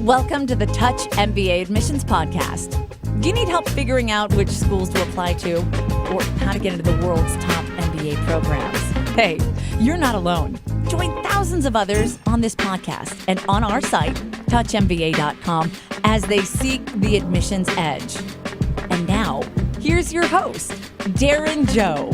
Welcome to the Touch MBA Admissions Podcast. Do you need help figuring out which schools to apply to or how to get into the world's top MBA programs? Hey, you're not alone. Join thousands of others on this podcast and on our site, touchmba.com, as they seek the admissions edge. And now, here's your host, Darren Joe.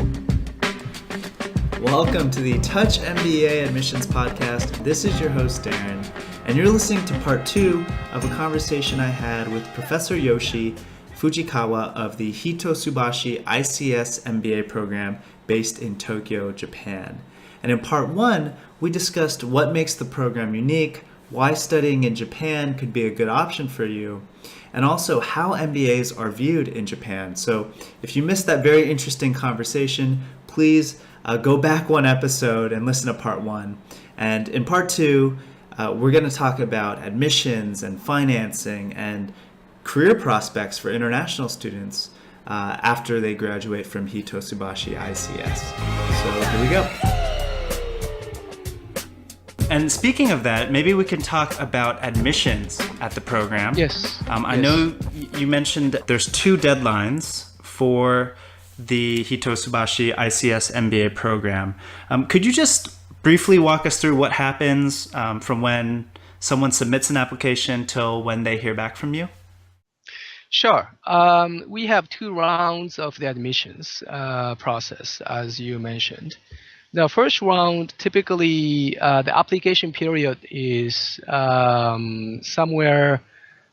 Welcome to the Touch MBA Admissions Podcast. This is your host, Darren, and you're listening to part 2 of a conversation I had with Professor Yoshi Fujikawa of the Hitotsubashi ICS MBA program based in Tokyo, Japan. And in part 1, we discussed what makes the program unique, why studying in Japan could be a good option for you, and also how MBAs are viewed in Japan. So if you missed that very interesting conversation, please go back one episode and listen to part 1. And in part 2, we're going to talk about admissions and financing and career prospects for international students after they graduate from Hitotsubashi ICS. So here we go. And speaking of that, maybe we can talk about admissions at the program. Yes. I know you mentioned there's 2 deadlines for the Hitotsubashi ICS MBA program. Could you just briefly walk us through what happens from when someone submits an application till when they hear back from you? Sure. We have 2 rounds of the admissions process, as you mentioned. The first round, typically, the application period is somewhere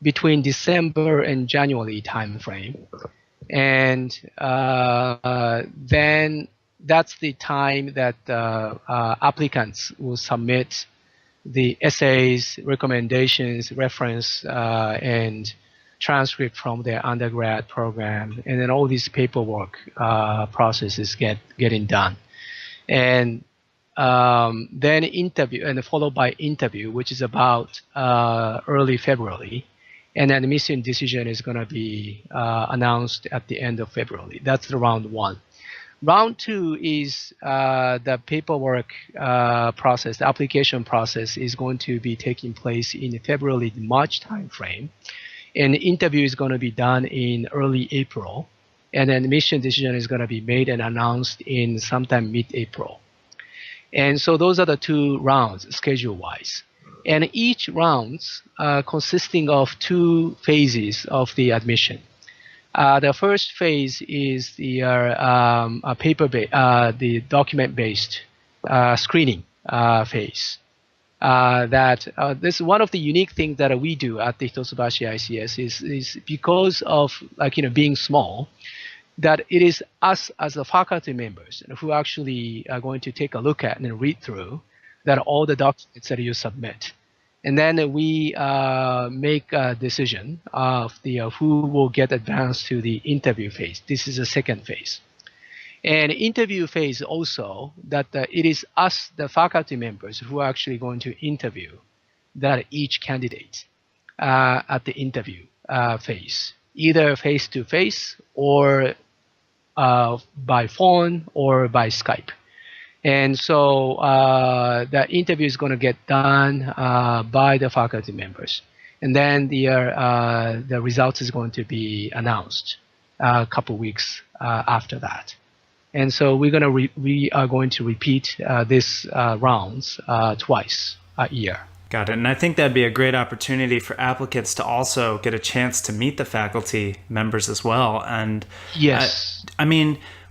between December and January timeframe. And then that's the time that applicants will submit the essays, recommendations, reference, and transcript from their undergrad program, and then all these paperwork processes getting done. And then interview, and followed by interview, which is about early February. And admission decision is going to be announced at the end of February. That's the round 1. Round 2 is the paperwork process. The application process is going to be taking place in February, March timeframe. And the interview is going to be done in early April. And then admission decision is going to be made and announced in sometime mid-April. And so those are the 2 rounds schedule-wise. And each rounds consisting of 2 phases of the admission. The first phase is the the document-based screening phase. This is one of the unique things that we do at the Hitotsubashi ICS is because of being small, that it is us as the faculty members who actually are going to take a look at and read through that all the documents that you submit. And then we make a decision of who will get advanced to the interview phase. This is the second phase. And interview phase also, that it is us, the faculty members, who are actually going to interview that each candidate at the interview phase, either face-to-face or by phone or by Skype. And so the interview is going to get done by the faculty members. And then the results is going to be announced a couple weeks after that. And so we are going to repeat this rounds twice a year. Got it. And I think that'd be a great opportunity for applicants to also get a chance to meet the faculty members as well. And yes,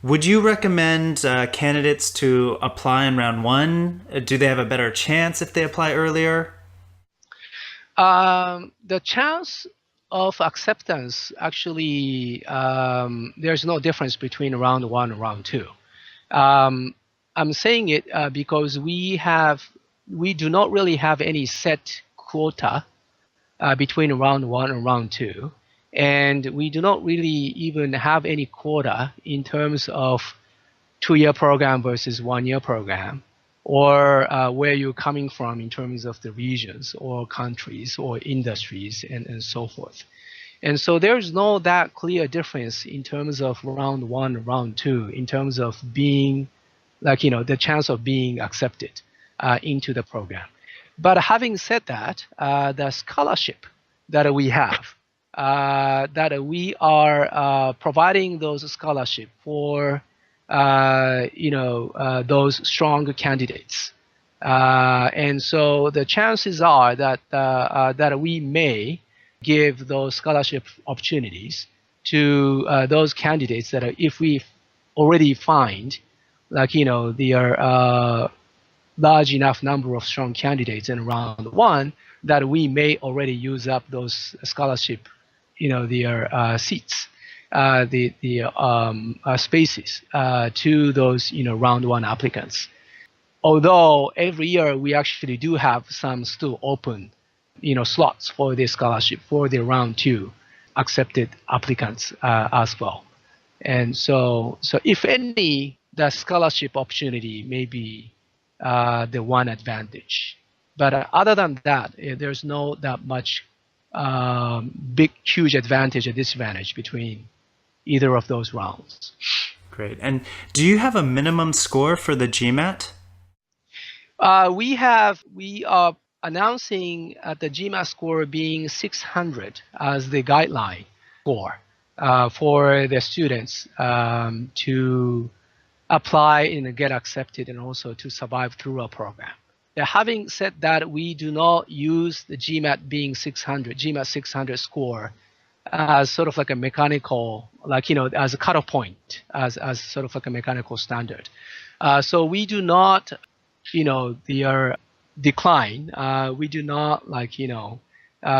would you recommend candidates to apply in round 1? Do they have a better chance if they apply earlier? The chance of acceptance, actually, there's no difference between round 1 and round 2. I'm saying it because we do not really have any set quota between round 1 and round 2. And we do not really even have any quota in terms of 2-year program versus 1-year program, or where you're coming from in terms of the regions or countries or industries and so forth. And so there's no that clear difference in terms of round 1 and round 2 in terms of being, the chance of being accepted into the program. But having said that, the scholarship that we have, that we are providing those scholarship for those strong candidates. And so the chances are that we may give those scholarship opportunities to those candidates that if we already find there are large enough number of strong candidates in round one, that we may already use up those scholarship, their seats, the spaces to those round one applicants. Although every year we actually do have some still open, slots for the scholarship for the round two accepted applicants as well. And so if any, the scholarship opportunity may be the one advantage. But other than that, there's no that much big, huge advantage or disadvantage between either of those rounds. Great. And do you have a minimum score for the GMAT? We are announcing the GMAT score being 600 as the guideline score for the students to apply and get accepted, and also to survive through a program. Now, having said that, we do not use the GMAT being GMAT 600 score as sort of like a mechanical, as a cutoff point, as sort of like a mechanical standard. So we do not, decline. We do not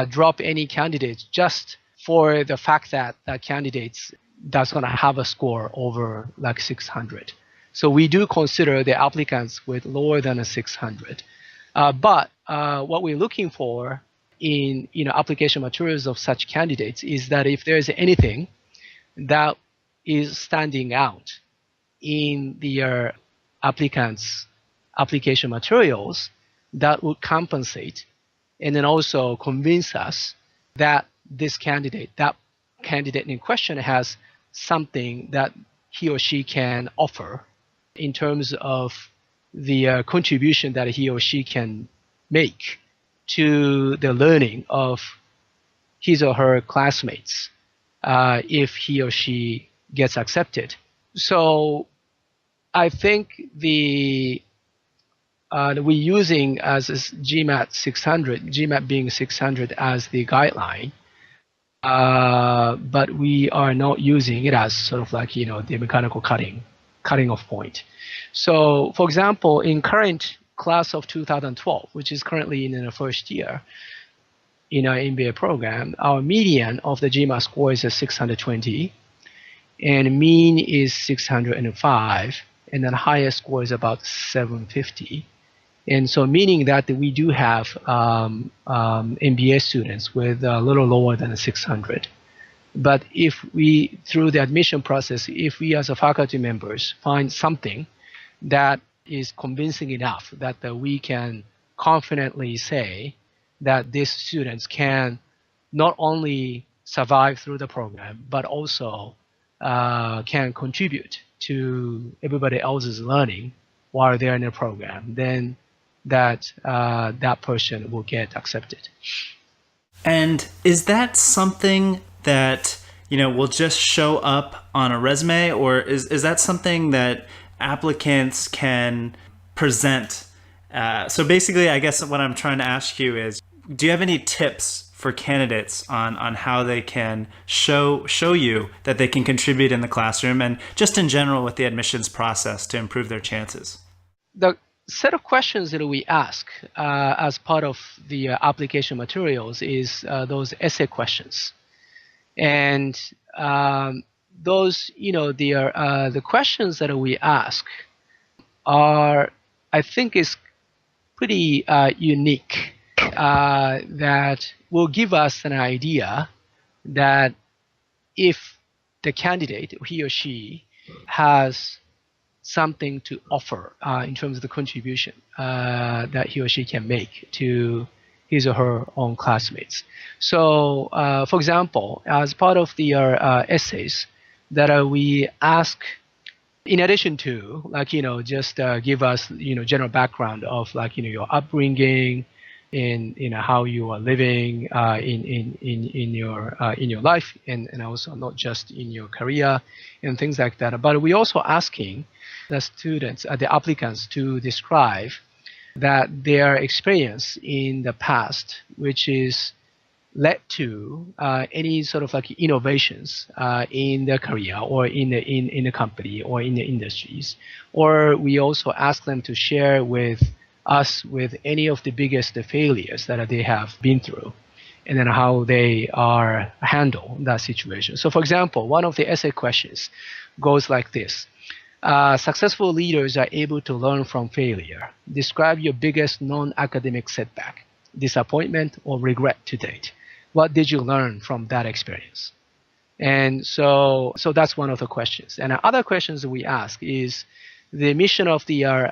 drop any candidates just for the fact that candidates that's going to have a score over 600. So we do consider the applicants with lower than a 600. But what we're looking for in application materials of such candidates is that if there's anything that is standing out in their applicants' application materials that would compensate and then also convince us that this candidate, that candidate in question, has something that he or she can offer in terms of the contribution that he or she can make to the learning of his or her classmates if he or she gets accepted. So I think we're using as GMAT 600, GMAT being 600 as the guideline, but we are not using it as sort of the mechanical cutting off point. So, for example, in current class of 2012, which is currently in the first year in our MBA program, our median of the GMAT score is 620, and mean is 605, and then highest score is about 750. And so meaning that we do have MBA students with a little lower than 600. But if we, through the admission process, if we as a faculty members find something that is convincing enough that we can confidently say that these students can not only survive through the program, but also can contribute to everybody else's learning while they're in the program, then that person will get accepted. And is that something that will just show up on a resume, or is that something that applicants can present? So basically, I guess what I'm trying to ask you is, do you have any tips for candidates on how they can show you that they can contribute in the classroom, and just in general with the admissions process to improve their chances? The set of questions that we ask as part of the application materials is those essay questions. And those, the questions that we ask are, I think, is pretty unique, that will give us an idea that if the candidate, he or she, has something to offer in terms of the contribution that he or she can make to his or her own classmates. So, for example, as part of the essays that we ask, in addition to just give us general background of your upbringing, in how you are living in your life, and also not just in your career and things like that. But we're also asking the students, the applicants, to describe that their experience in the past, which is led to any sort of like innovations in their career or in the company or in the industries. Or we also ask them to share with us with any of the biggest failures that they have been through, and then how they are handle that situation. So for example, one of the essay questions goes like this. Successful leaders are able to learn from failure. Describe your biggest non-academic setback, disappointment, or regret to date. What did you learn from that experience? And so that's one of the questions. And other questions we ask is, the mission of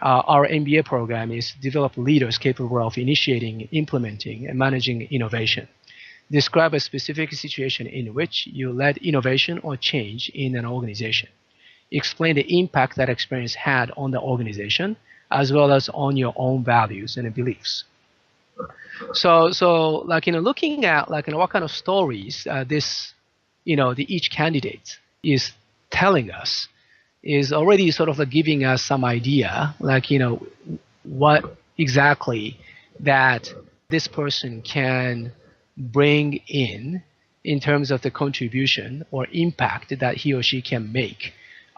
our MBA program is develop leaders capable of initiating, implementing, and managing innovation. Describe a specific situation in which you led innovation or change in an organization. Explain the impact that experience had on the organization, as well as on your own values and beliefs. So like, looking at like, what kind of stories each candidate is telling us is already sort of like giving us some idea, like, what exactly that this person can bring in terms of the contribution or impact that he or she can make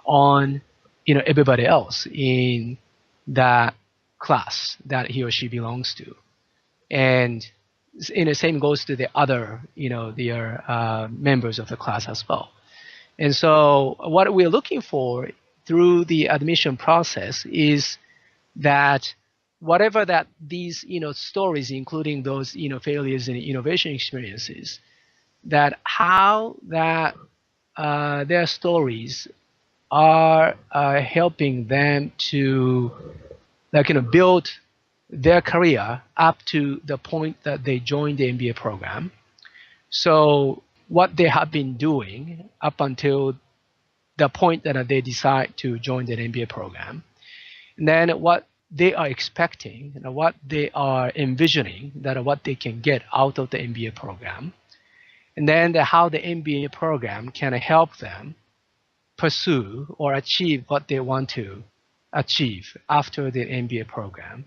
on everybody else in that class that he or she belongs to. And the same goes to the other their members of the class as well. And so what we're looking for through the admission process is that whatever that these stories, including those failures and innovation experiences, that how that their stories are helping them to build their career up to the point that they joined the MBA program. So what they have been doing up until the point that they decide to join the MBA program, and then what they are expecting, what they are envisioning, that what they can get out of the MBA program, and then how the MBA program can help them pursue or achieve what they want to achieve after the MBA program.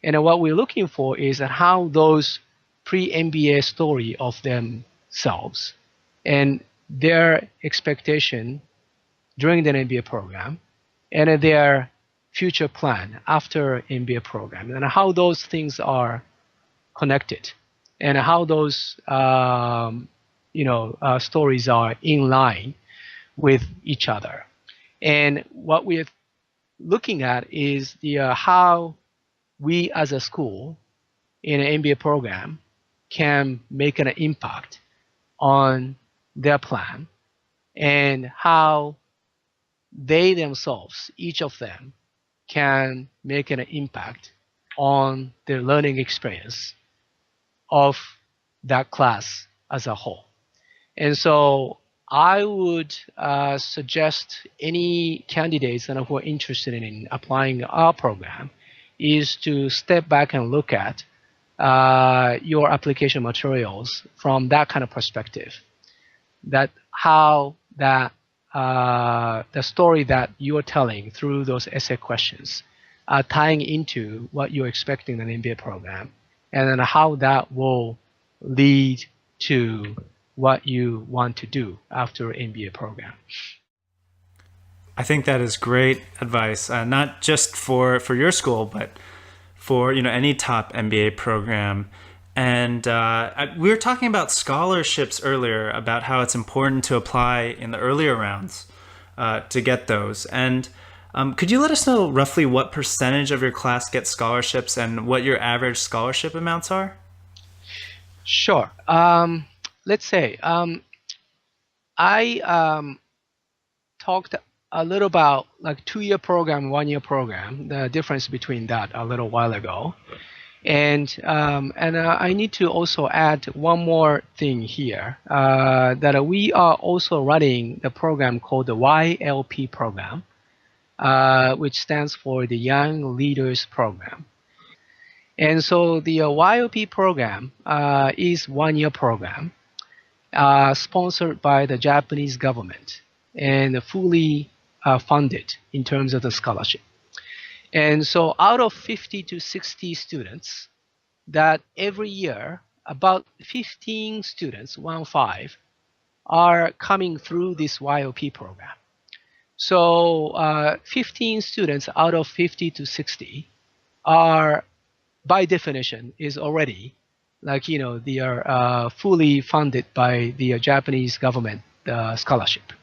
And what we're looking for is how those pre-MBA story of themselves and their expectation during the MBA program and their future plan after MBA program, and how those things are connected, and how those stories are in line with each other. And what we're looking at is how we as a school in an MBA program can make an impact on their plan, and how they themselves, each of them, can make an impact on their learning experience of that class as a whole. And so I would suggest any candidates who are interested in applying our program is to step back and look at your application materials from that kind of perspective. That how that the story that you're telling through those essay questions are tying into what you're expecting in an MBA program, and then how that will lead to what you want to do after an MBA program. I think that is great advice, not just for your school, but for any top MBA program. And we were talking about scholarships earlier, about how it's important to apply in the earlier rounds to get those. And could you let us know roughly what percentage of your class gets scholarships and what your average scholarship amounts are? Sure. Let's say I talked a little about like 2-year program, 1-year program, the difference between that a little while ago. And I need to also add one more thing here, that we are also running the program called the YLP program, which stands for the Young Leaders Program. And so the YOP program is 1-year program sponsored by the Japanese government and fully funded in terms of the scholarship. And so out of 50 to 60 students, that every year about 15 students, 15, are coming through this YOP program. So 15 students out of 50 to 60 are, by definition, is already they are fully funded by the Japanese government scholarship.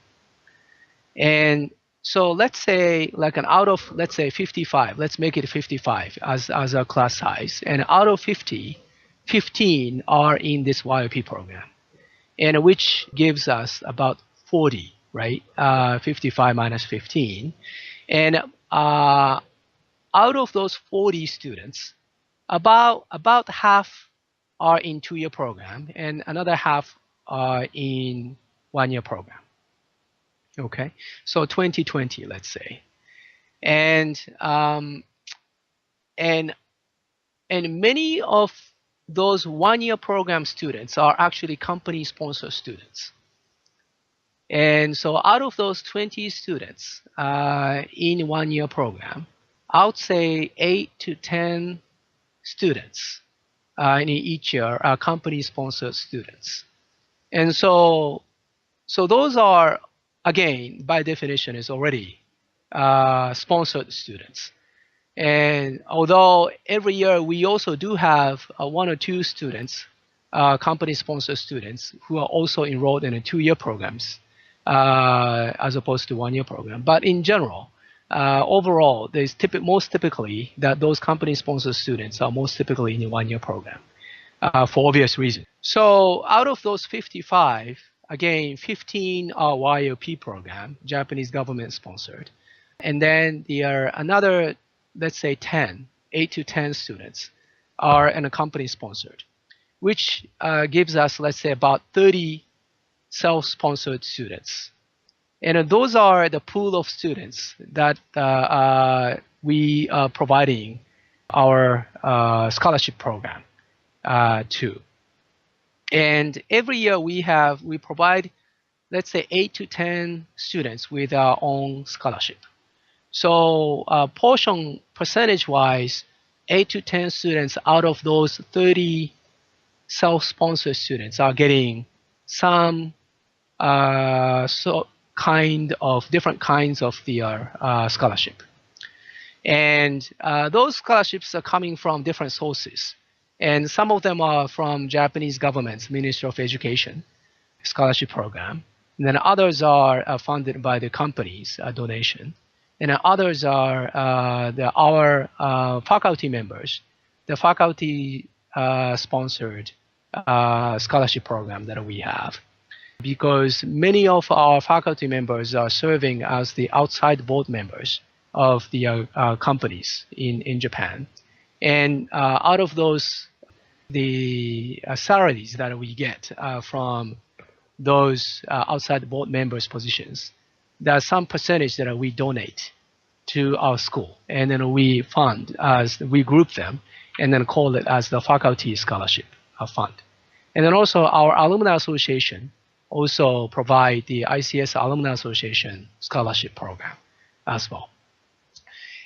And so let's say out of, let's say 55, let's make it 55 as a class size. And out of 50, 15 are in this YOP program, and which gives us about 40, right? 55 minus 15. And out of those 40 students, about half are in 2-year program, and another half are in 1-year program. Okay, so 2020, let's say, and many of those 1-year program students are actually company sponsor students. And so out of those 20 students in 1-year program, I would say 8 to 10 students in each year are company sponsored students. And so those are, again, by definition, is already sponsored students. And although every year we also do have 1 or 2 students, company sponsored students, who are also enrolled in 2-year programs as opposed to 1-year program. But in general, overall, there's most typically that those company sponsored students are most typically in a 1-year program for obvious reasons. So out of those 55, again, 15 are YOP program, Japanese government sponsored. And then there are another, let's say 8 to 10 students are in a company sponsored, which gives us, let's say, about 30 self-sponsored students. And those are the pool of students that we are providing our scholarship program to. And every year we provide, let's say, 8 to 10 students with our own scholarship. So percentage-wise, 8 to 10 students out of those 30 self-sponsored students are getting some different kinds of the scholarship. And those scholarships are coming from different sources. And some of them are from Japanese government's Ministry of Education scholarship program. And then others are funded by the company's donation. And others are our faculty members, the faculty sponsored scholarship program that we have. Because many of our faculty members are serving as the outside board members of the companies in Japan. And out of those, the salaries that we get from those outside board members' positions, there's some percentage that we donate to our school. And then we group them and then call it as the faculty scholarship fund. And then also our alumni association also provide the ICS Alumni Association scholarship program as well.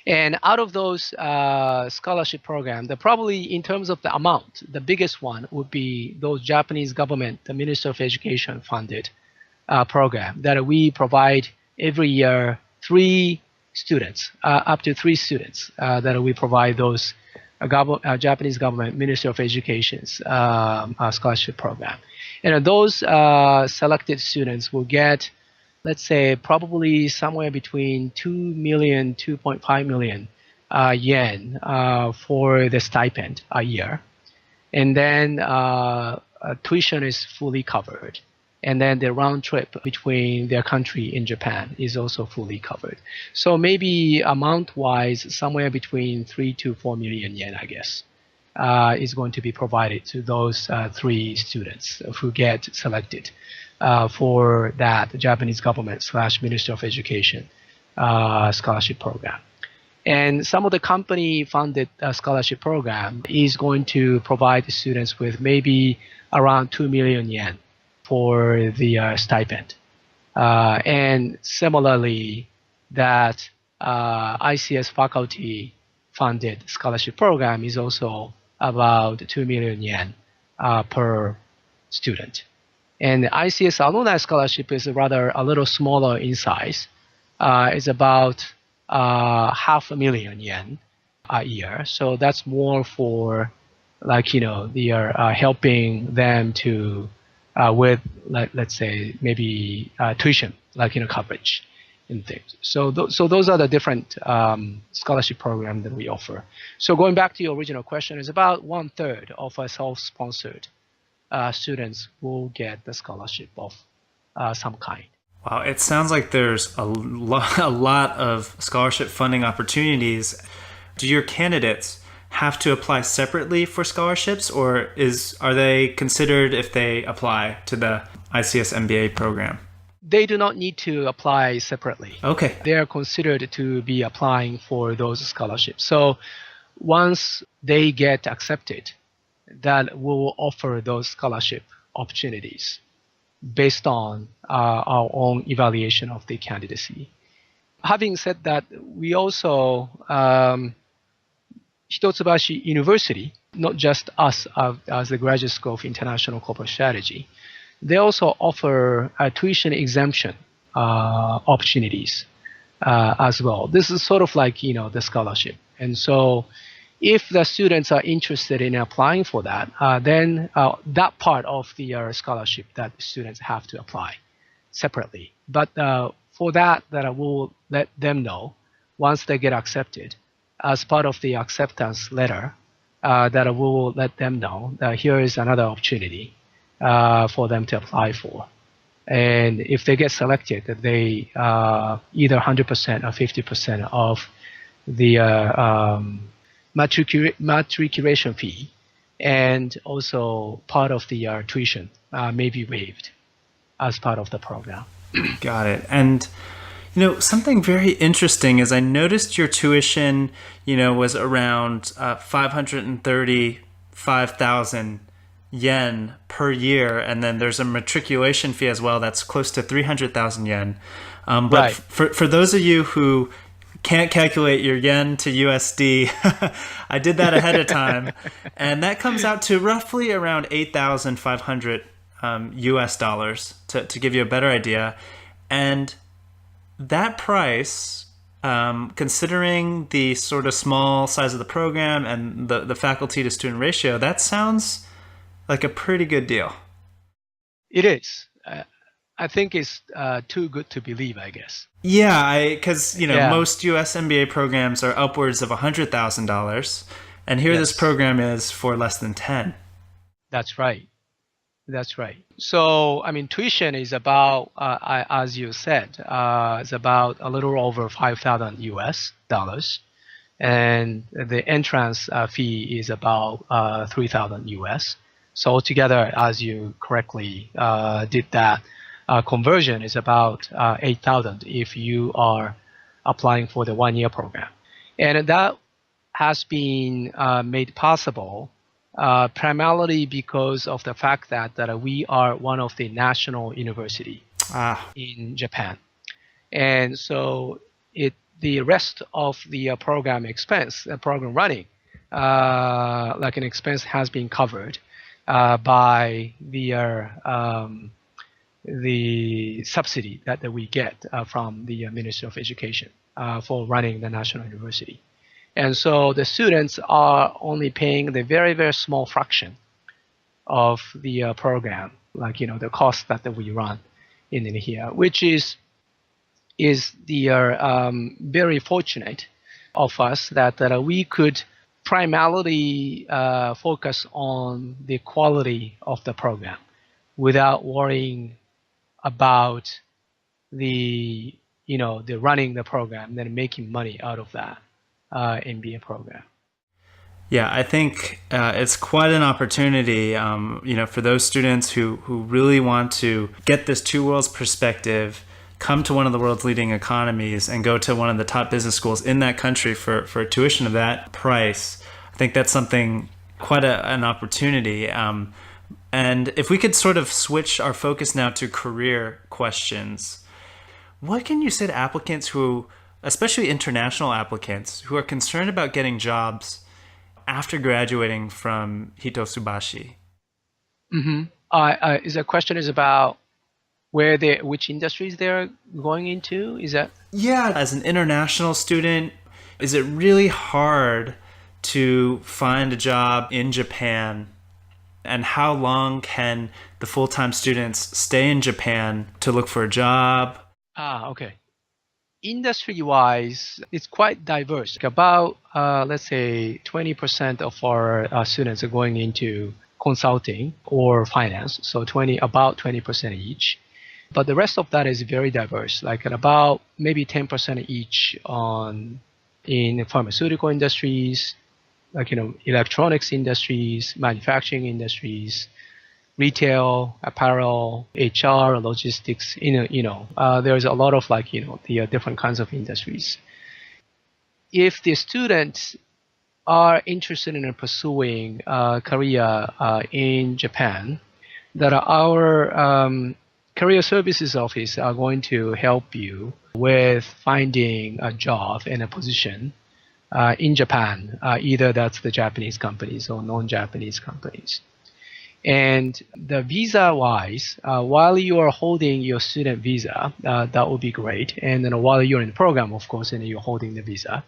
And out of those scholarship programs, probably in terms of the amount, the biggest one would be those Japanese government, the Ministry of Education funded program that we provide every year 3 students, up to 3 students that we provide those Japanese government Ministry of Education's scholarship program. And those selected students will get, let's say, probably somewhere between 2 million, 2.5 million yen for the stipend a year. And then tuition is fully covered. And then the round trip between their country and Japan is also fully covered. So maybe amount-wise, somewhere between 3 to 4 million yen, I guess, is going to be provided to those 3 students who get selected for that Japanese government / Ministry of Education scholarship program. And some of the company-funded scholarship program is going to provide the students with maybe around 2 million yen for the stipend. And similarly, that ICS faculty-funded scholarship program is also about 2 million yen per student. And the ICS alumni scholarship is rather a little smaller in size. It's about 500,000 yen a year. So that's more for they are helping them to with let's say maybe tuition coverage and things. So those are the different scholarship programs that we offer. So going back to your original question, is about 1/3 of our self-sponsored students will get the scholarship of some kind. Wow, it sounds like there's a lot of scholarship funding opportunities. Do your candidates have to apply separately for scholarships, or are they considered if they apply to the ICS MBA program? They do not need to apply separately. Okay. They are considered to be applying for those scholarships. So once they get accepted, that will offer those scholarship opportunities based on our own evaluation of the candidacy. Having said that, we also, Hitotsubashi University, not just us as the Graduate School of International Corporate Strategy, they also offer tuition exemption opportunities as well. This is sort of like, the scholarship. And so if the students are interested in applying for that, then that part of the scholarship that students have to apply separately. But for that I will let them know once they get accepted as part of the acceptance letter that I will let them know that here is another opportunity for them to apply for. And if they get selected, they either 100% or 50% of the matriculation fee, and also part of the tuition may be waived as part of the program. Got it. And something very interesting is I noticed your tuition was around 535,000 yen per year, and then there's a matriculation fee as well that's close to 300,000 yen. But right. For those of you who can't calculate your yen to USD, I did that ahead of time, and that comes out to roughly around 8,500 US dollars to give you a better idea. And that price, considering the sort of small size of the program and the faculty to student ratio, that sounds like a pretty good deal. It is. I think it's too good to believe, I guess. Yeah, because most US MBA programs are upwards of $100,000, and here this program is for less than 10. That's right. So, tuition is about, as you said, it's about a little over 5,000 US dollars, and the entrance fee is about 3,000 US. So altogether, as you correctly did that, conversion is about 8,000 if you are applying for the one-year program. And that has been made possible primarily because of the fact that we are one of the national university in Japan. And so the rest of the program expense, program running, like an expense has been covered by the subsidy that we get from the Ministry of Education for running the national university. And so the students are only paying the very, very small fraction of the program, the cost that we run in here, which is the very fortunate of us that we could primarily focus on the quality of the program without worrying about the running the program and then making money out of that MBA program. Yeah, I think it's quite an opportunity, for those students who really want to get this two worlds perspective come to one of the world's leading economies and go to one of the top business schools in that country for a tuition of that price. I think that's something quite an opportunity. And if we could sort of switch our focus now to career questions, what can you say to applicants who, especially international applicants, who are concerned about getting jobs after graduating from Hitotsubashi? Is the question is about which industries they're going into? Is that? Yeah, as an international student, is it really hard to find a job in Japan? And how long can the full-time students stay in Japan to look for a job? Okay. Industry-wise, it's quite diverse. About, let's say, 20% of our students are going into consulting or finance, so about 20% each. But the rest of that is very diverse, like about maybe 10% each in pharmaceutical industries, like electronics industries, manufacturing industries, retail, apparel, HR, logistics. There's a lot of the different kinds of industries. If the students are interested in pursuing a career in Japan, that our career services office are going to help you with finding a job and a position in Japan, either that's the Japanese companies or non-Japanese companies. And the visa-wise, while you are holding your student visa, that would be great. And then while you're in the program, of course, and you're holding the visa.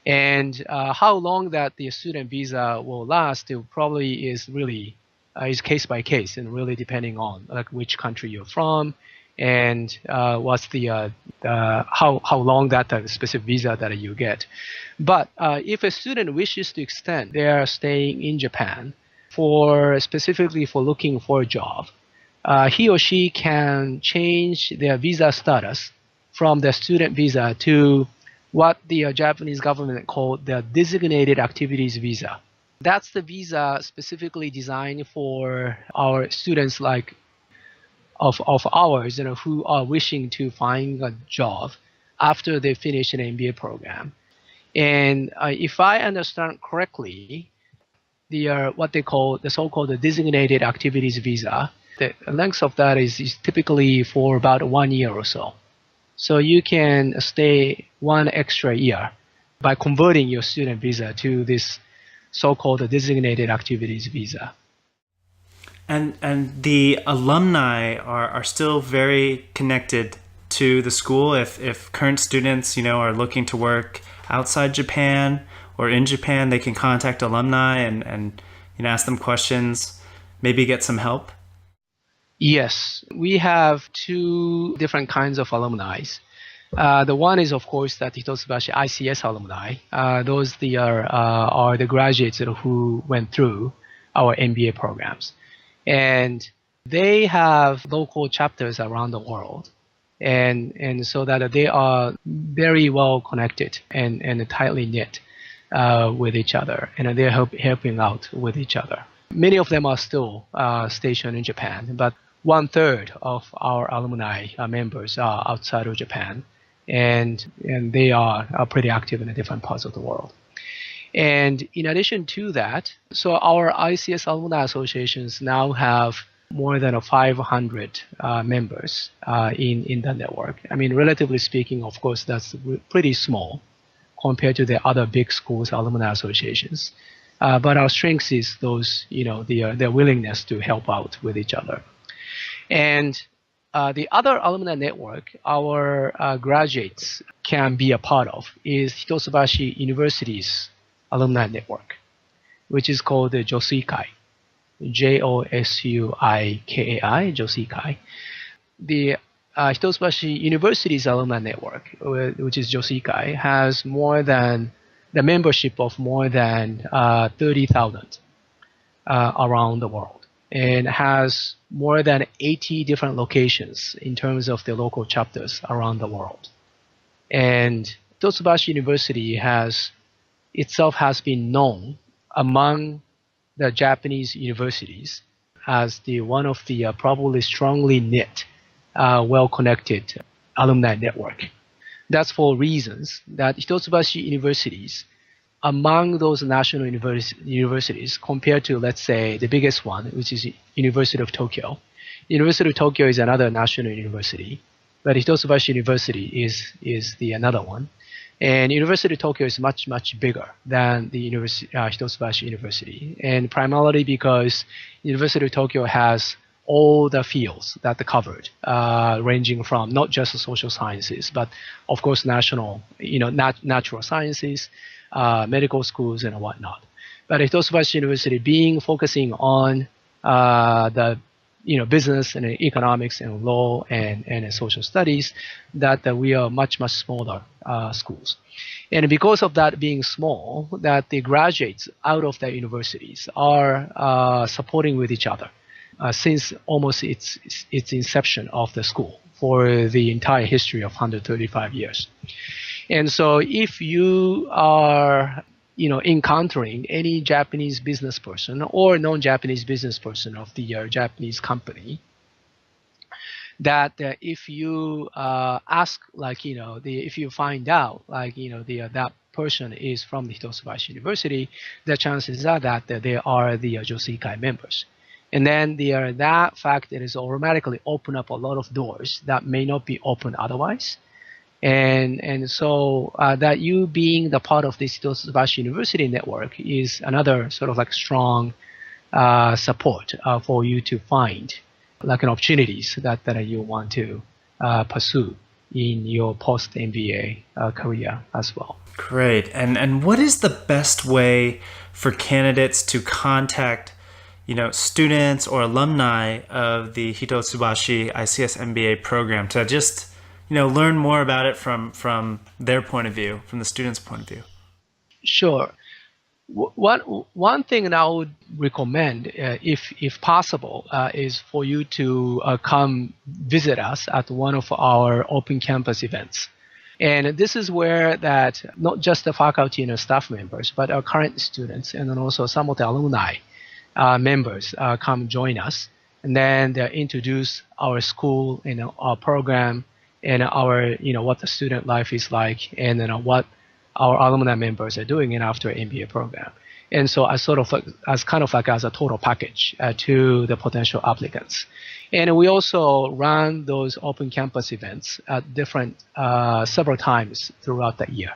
And how long that the student visa will last, it probably is is case by case and really depending on which country you're from and what's how long that specific visa that you get. But if a student wishes to extend their staying in Japan specifically for looking for a job, he or she can change their visa status from the student visa to what the Japanese government called the designated activities visa. That's the visa specifically designed for our students of ours who are wishing to find a job after they finish an MBA program. And if I understand correctly, what they call the so-called designated activities visa, the length of that is typically for about 1 year or so. So you can stay 1 extra year by converting your student visa to this so-called designated activities visa. And the alumni are still very connected to the school. If current students, are looking to work outside Japan or in Japan, they can contact alumni and ask them questions, maybe get some help. Yes, we have 2 different kinds of alumni. The one is, of course, that Hitotsubashi ICS alumni. Those are the graduates who went through our MBA programs. And they have local chapters around the world. And so that they are very well connected and tightly knit with each other. And they're helping out with each other. Many of them are still stationed in Japan, but 1/3 of our alumni members are outside of Japan. And they are pretty active in the different parts of the world. And in addition to that, so our ICS alumni associations now have more than 500 members in the network. I mean, relatively speaking, of course, that's pretty small compared to the other big schools alumni associations. But our strength is those, their willingness to help out with each other. And the other alumni network our graduates can be a part of is Hitotsubashi University's alumni network, which is called the Josikai, Josuikai, Josikai. The Hitotsubashi University's alumni network, which is Josikai, has the membership of more than 30,000 around the world, and has more than 80 different locations in terms of the local chapters around the world. And Hitotsubashi University itself has been known among the Japanese universities as one of the probably strongly knit, well-connected alumni network. That's for reasons that Hitotsubashi universities, among those national universities, compared to, let's say, the biggest one, which is University of Tokyo. University of Tokyo is another national university, but Hitotsubashi University is the another one. And University of Tokyo is much, much bigger than the Hitotsubashi University. And primarily because University of Tokyo has all the fields that are covered, ranging from not just the social sciences, but of course natural sciences, medical schools and whatnot. But Hitotsubashi University being focusing on the business and economics and law and social studies, that we are much, much smaller schools. And because of that being small, that the graduates out of the universities are supporting with each other since almost its inception of the school for the entire history of 135 years. And so if you are encountering any Japanese business person or non-Japanese business person of the Japanese company, that if you ask, if you find out, that person is from the Hitotsubashi University, the chances are that they are the Joseikai members. And then that fact is automatically open up a lot of doors that may not be open otherwise. And so that you being the part of this Hitotsubashi University network is another sort of like strong support for you to find opportunities that you want to pursue in your post-MBA career as well. Great. And what is the best way for candidates to contact students or alumni of the Hitotsubashi ICS MBA program to just learn more about it from their point of view, from the student's point of view? Sure. One thing that I would recommend, if possible, is for you to come visit us at one of our open campus events. And this is where that not just the faculty and staff members, but our current students and then also some of the alumni members come join us, and then they introduce our school and our program and our what the student life is like, and then what our alumni members are doing in after MBA program. And so as a total package to the potential applicants. And we also run those open campus events at different several times throughout the year.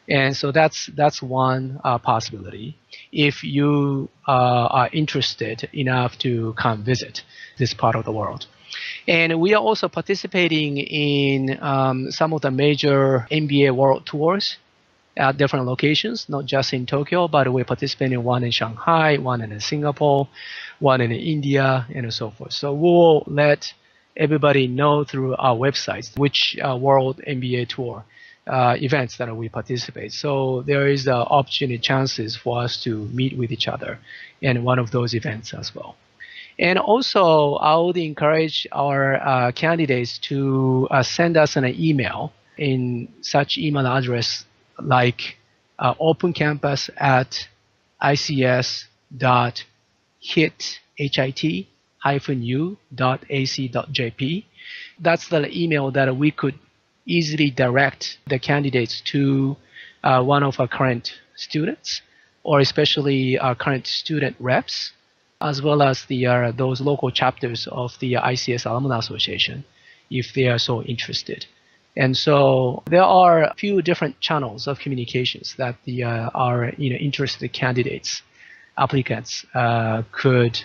And so that's one possibility if you are interested enough to come visit this part of the world. And we are also participating in some of the major MBA world tours at different locations, not just in Tokyo, but we're participating in one in Shanghai, one in Singapore, one in India, and so forth. So we'll let everybody know through our websites which world MBA tour events that we participate. So there is opportunity chances for us to meet with each other in one of those events as well. And also, I would encourage our candidates to send us an email in such email address like opencampus@ics.hit-u.ac.jp. That's the email that we could easily direct the candidates to one of our current students, or especially our current student reps, as well as those local chapters of the ICS Alumni Association, if they are so interested. And so there are a few different channels of communications that our interested candidates, applicants, could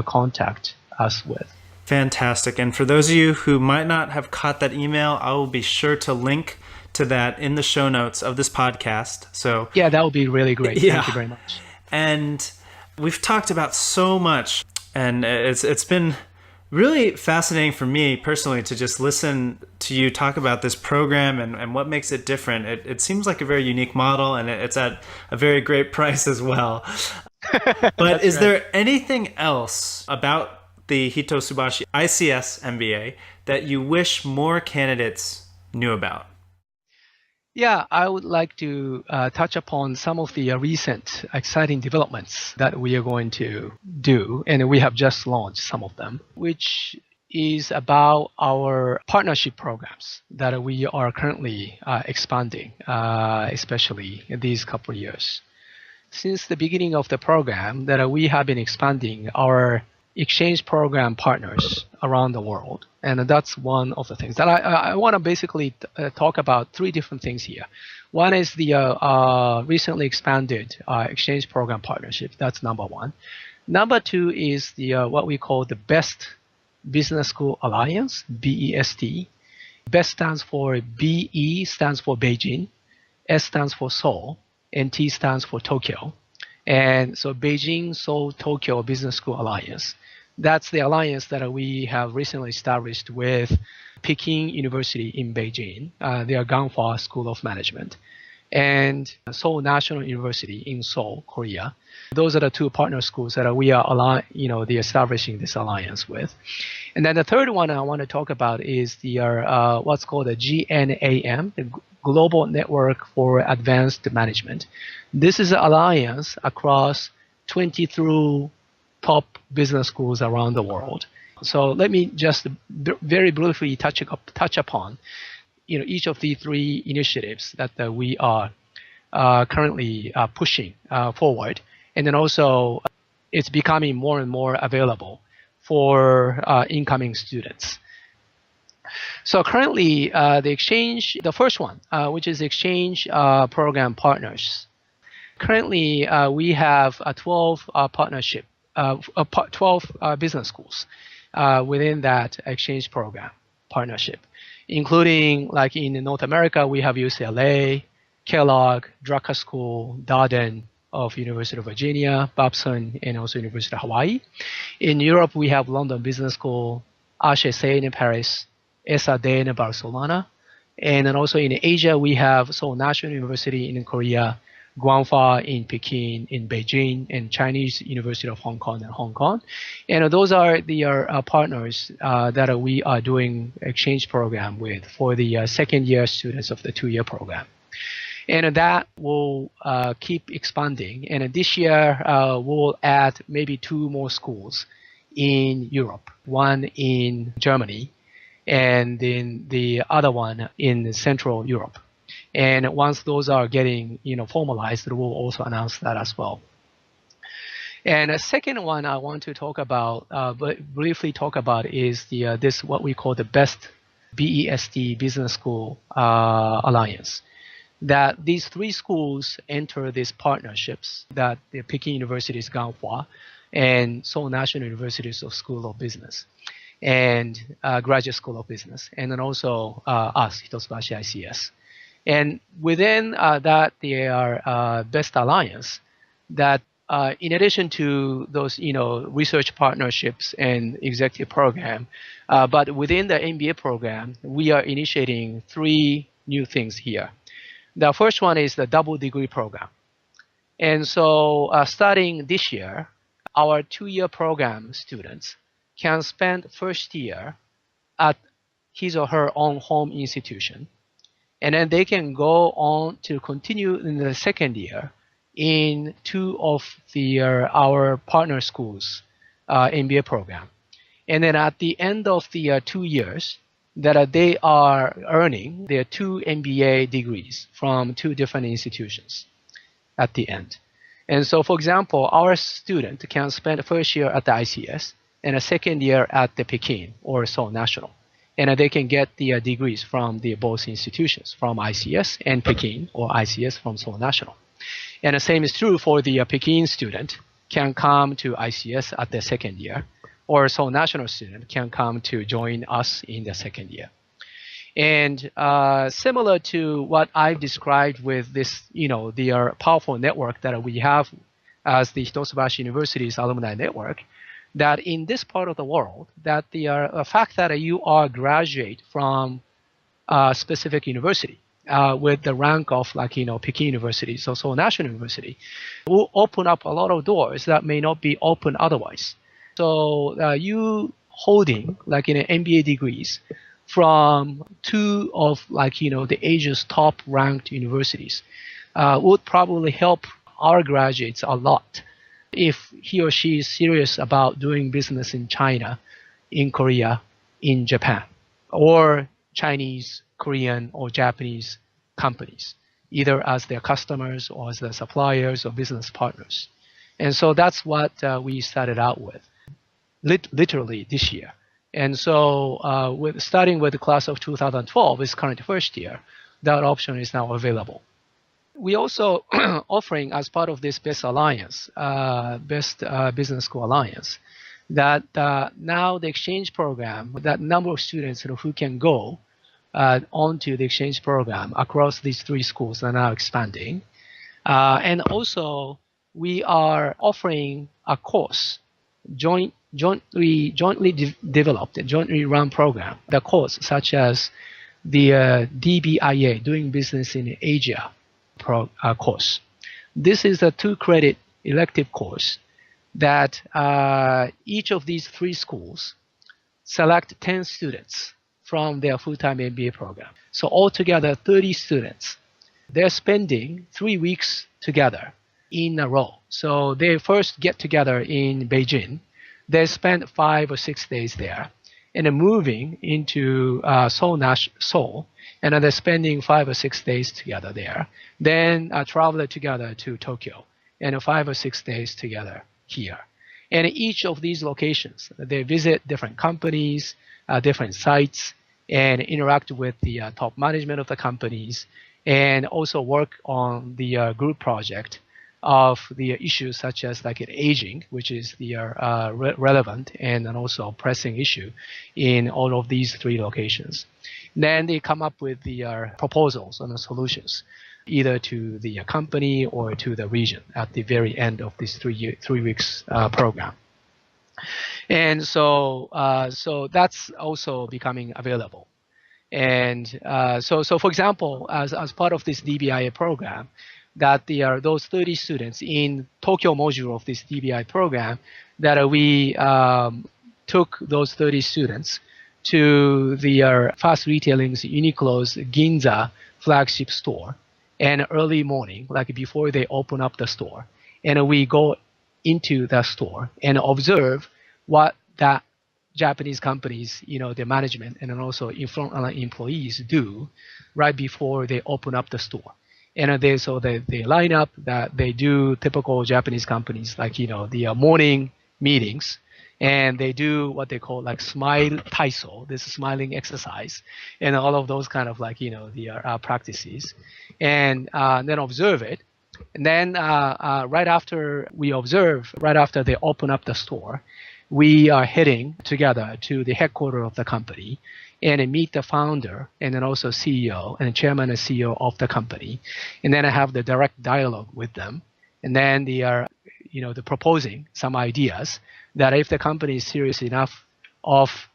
contact us with. Fantastic. And for those of you who might not have caught that email, I will be sure to link to that in the show notes of this podcast. So yeah, that would be really great. Yeah. Thank you very much. And we've talked about so much, and it's been really fascinating for me personally to just listen to you talk about this program and what makes it different. It seems like a very unique model, and it's at a very great price as well. But is there anything else about the Hitotsubashi ICS MBA that you wish more candidates knew about? Yeah, I would like to touch upon some of the recent exciting developments that we are going to do, and we have just launched some of them, which is about our partnership programs that we are currently expanding, especially in these couple of years. Since the beginning of the program, that we have been expanding our exchange program partners around the world, and that's one of the things that I want to basically talk about. Three different things here. One is the recently expanded exchange program partnership. That's number one. Number two is the what we call the Best Business School Alliance, BEST. BEST stands for BE stands for Beijing, S stands for Seoul, and T stands for Tokyo. And so Beijing, Seoul, Tokyo Business School Alliance. That's the alliance that we have recently established with Peking University in Beijing, their Ganhwa School of Management, and Seoul National University in Seoul, Korea. Those are the two partner schools that we are establishing this alliance with. And then the third one I want to talk about is the what's called the GNAM, the Global Network for Advanced Management. This is an alliance across 23 top business schools around the world. So let me just very briefly touch upon each of the three initiatives that we are currently pushing forward, and then also it's becoming more and more available for incoming students. So currently, the first one, which is exchange program partners. Currently, we have 12 business schools within that exchange program partnership, including like in North America, we have UCLA, Kellogg, Drucker School, Darden of University of Virginia, Babson, and also University of Hawaii. In Europe, we have London Business School, HEC in Paris, SAD in Barcelona. And then also in Asia, we have Seoul National University in Korea, Ganhwa in Peking, in Beijing, and Chinese University of Hong Kong in Hong Kong. And those are the partners that we are doing exchange program with for the second year students of the 2-year program. And that will keep expanding. And this year, we'll add maybe 2 more schools in Europe, one in Germany, and then the other one in Central Europe. And once those are getting formalized, we'll also announce that as well. And a second one I want to talk about, but briefly talk about, is this what we call the Best BEST Business School Alliance. That these 3 schools enter these partnerships, that the Peking University's Ganhwa and Seoul National University's School of Business and Graduate School of Business, and then also us, Hitotsubashi ICS. And within that, they are Best Alliance, that in addition to those research partnerships and executive program, but within the MBA program, we are initiating 3 new things here. The first one is the double degree program. And so starting this year, our 2-year program students can spend first year at his or her own home institution. And then they can go on to continue in the second year in 2 of our partner schools MBA program. And then at the end of the 2 years, that they are earning their 2 MBA degrees from 2 different institutions at the end. And so, for example, our student can spend the first year at the ICS and a second year at the Peking or Seoul National. And they can get the degrees from the both institutions, from ICS and Peking, or ICS from Seoul National. And the same is true for the Peking student, can come to ICS at the second year, or Seoul National student can come to join us in the second year. And similar to what I've described with this, the powerful network that we have as the Hitotsubashi University's alumni network, that in this part of the world, that the fact that you are a graduate from a specific university with the rank of Peking University, so Seoul National University, will open up a lot of doors that may not be open otherwise. So you holding MBA degrees from 2 of the Asia's top ranked universities would probably help our graduates a lot if he or she is serious about doing business in China, in Korea, in Japan, or Chinese, Korean, or Japanese companies, either as their customers or as their suppliers or business partners. And so that's what we started out with, literally this year. And so starting with the class of 2012, is current first year, that option is now available. We also offering as part of this Best Alliance, Best Business School Alliance, that now the exchange program, that number of students who can go onto the exchange program across these three schools are now expanding. And also we are offering a course, jointly developed, a jointly run program, the course such as the DBIA, Doing Business in Asia course. This is a 2-credit elective course that each of these three schools select 10 students from their full-time MBA program. So altogether 30 students. They're spending 3 weeks together in a row. So they first get together in Beijing. They spend 5 or 6 days there, and then moving into Seoul, and then they're spending 5 or 6 days together there. Then travel together to Tokyo, and 5 or 6 days together here. And each of these locations, they visit different companies, different sites, and interact with the top management of the companies, and also work on the group project of the issues such as like aging, which is the relevant and also pressing issue in all of these three locations. Then they come up with the proposals and the solutions, either to the company or to the region at the very end of this 3 weeks program. And so that's also becoming available. And so for example, as part of this DBIA program, that those 30 students in Tokyo module of this DBI program, that we took those 30 students to the fast retailing's Uniqlo's Ginza flagship store, and early morning, like before they open up the store, and we go into the store and observe what that Japanese companies, the management and then also front-line employees do right before they open up the store. And they line up, that they do typical Japanese companies, like the morning meetings, and they do what they call like smile taiso, this smiling exercise, and all of those kind of like the practices, and then observe it. And then right after they open up the store, we are heading together to the headquarters of the company and meet the founder and then also CEO and chairman and CEO of the company. And then I have the direct dialogue with them. And then they are, they're proposing some ideas that if the company is serious enough of,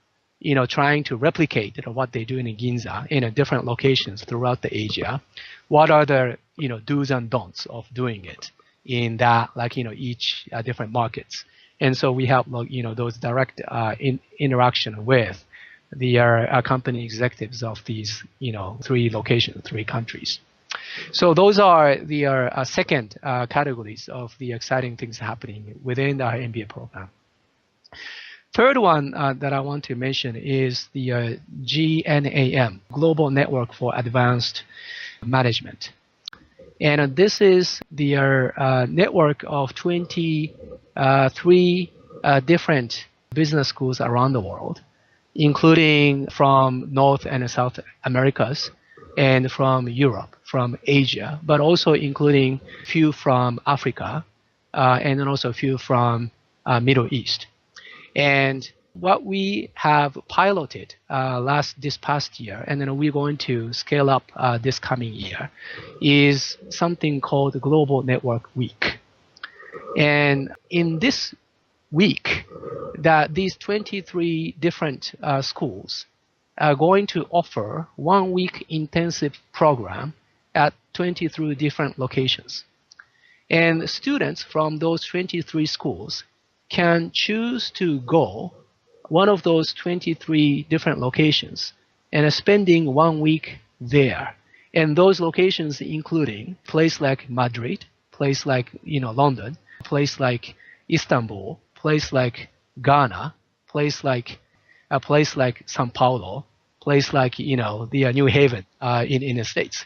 trying to replicate what they do in Ginza in different locations throughout the Asia, what are the, do's and don'ts of doing it in that, like, each different markets. And so we have, those direct interaction with the company executives of these, 3 locations, 3 countries. So those are the second categories of the exciting things happening within our MBA program. Third one that I want to mention is the GNAM, Global Network for Advanced Management. And this is the network of 23 different business schools around the world, including from North and South Americas, and from Europe, from Asia, but also including few from Africa, and then also a few from Middle East. And what we have piloted this past year, and then we're going to scale up this coming year, is something called the Global Network Week. And in this week, that these 23 different schools are going to offer 1 week intensive program at 23 different locations. And students from those 23 schools can choose to go one of those 23 different locations and spending 1 week there. And those locations including place like Madrid, place like London, place like Istanbul, place like Ghana, place like a place like São Paulo, place like, the New Haven in the States.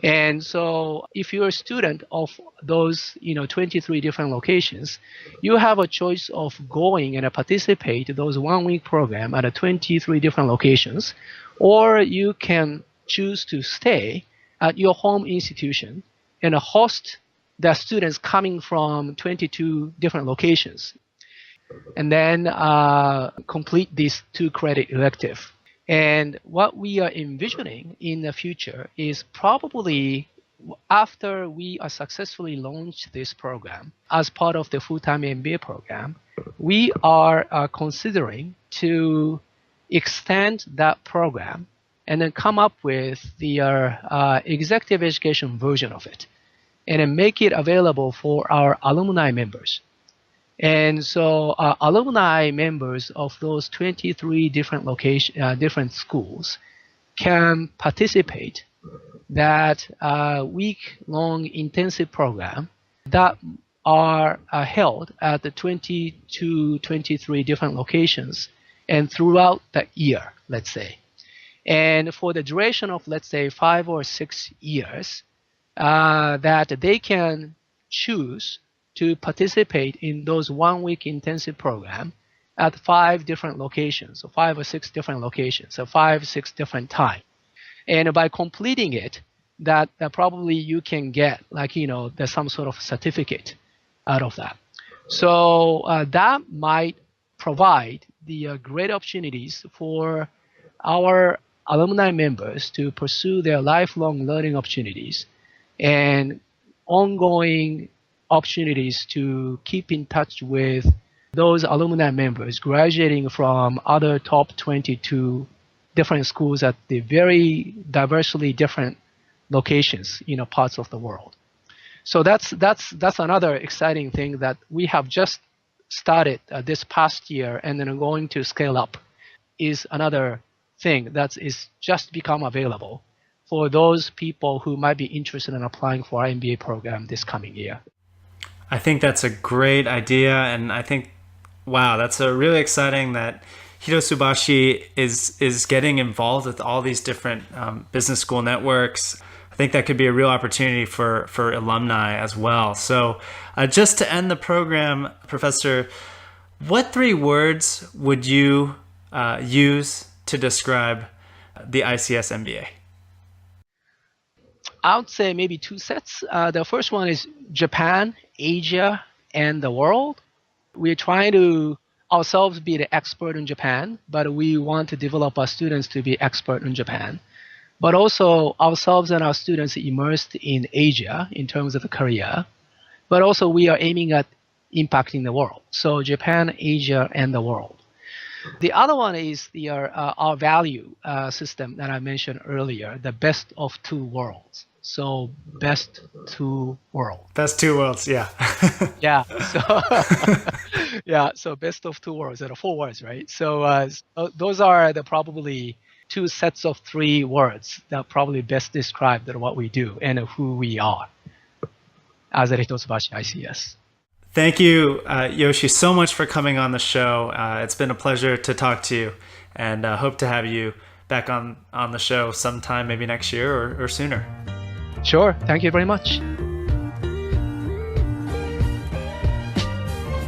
And so if you're a student of those, 23 different locations, you have a choice of going and participate in those 1-week program at 23 different locations, or you can choose to stay at your home institution and host the students coming from 22 different locations, and then complete this 2-credit elective. And what we are envisioning in the future is probably after we are successfully launched this program as part of the full-time MBA program, we are considering to extend that program and then come up with the executive education version of it, and then make it available for our alumni members. And so alumni members of those 23 different different schools can participate that week-long intensive program that are held at the 23 different locations and throughout the year, let's say. And for the duration of, let's say, 5 or 6 years, that they can choose to participate in those 1-week intensive program at 5 different locations, so 5 or 6 different locations, so 5, 6 different times. And by completing it, that probably you can get there's some sort of certificate out of that. So that might provide the great opportunities for our alumni members to pursue their lifelong learning opportunities and ongoing opportunities to keep in touch with those alumni members graduating from other top 22 different schools at the very diversely different locations, parts of the world. So that's another exciting thing that we have just started this past year, and then going to scale up is another thing that is just become available for those people who might be interested in applying for our MBA program this coming year. I think that's a great idea, and I think, wow, that's really exciting that Hitotsubashi is getting involved with all these different business school networks. I think that could be a real opportunity for alumni as well. So just to end the program, Professor, what 3 words would you use to describe the ICS MBA? I would say maybe 2 sets. The first one is Japan, Asia, and the world. We're trying to ourselves be the expert in Japan, but we want to develop our students to be expert in Japan. But also ourselves and our students immersed in Asia in terms of Korea. But also we are aiming at impacting the world. So Japan, Asia, and the world. The other one is our value system that I mentioned earlier, the best of 2 worlds. So best 2 worlds. Best 2 worlds, yeah. Yeah. So so best of 2 worlds. There are 4 words, right? So those are the probably 2 sets of 3 words that probably best describe what we do and who we are as a Hitotsubashi ICS. Thank you, Yoshi, so much for coming on the show. It's been a pleasure to talk to you, and hope to have you back on the show sometime, maybe next year or sooner. Sure. Thank you very much.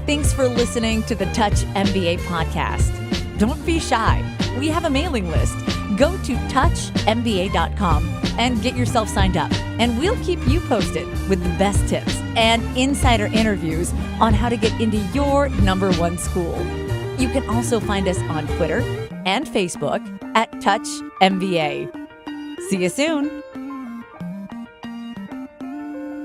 Thanks for listening to the Touch MBA podcast. Don't be shy. We have a mailing list. Go to touchmba.com and get yourself signed up. And we'll keep you posted with the best tips and insider interviews on how to get into your #1 school. You can also find us on Twitter and Facebook at Touch MBA. See you soon.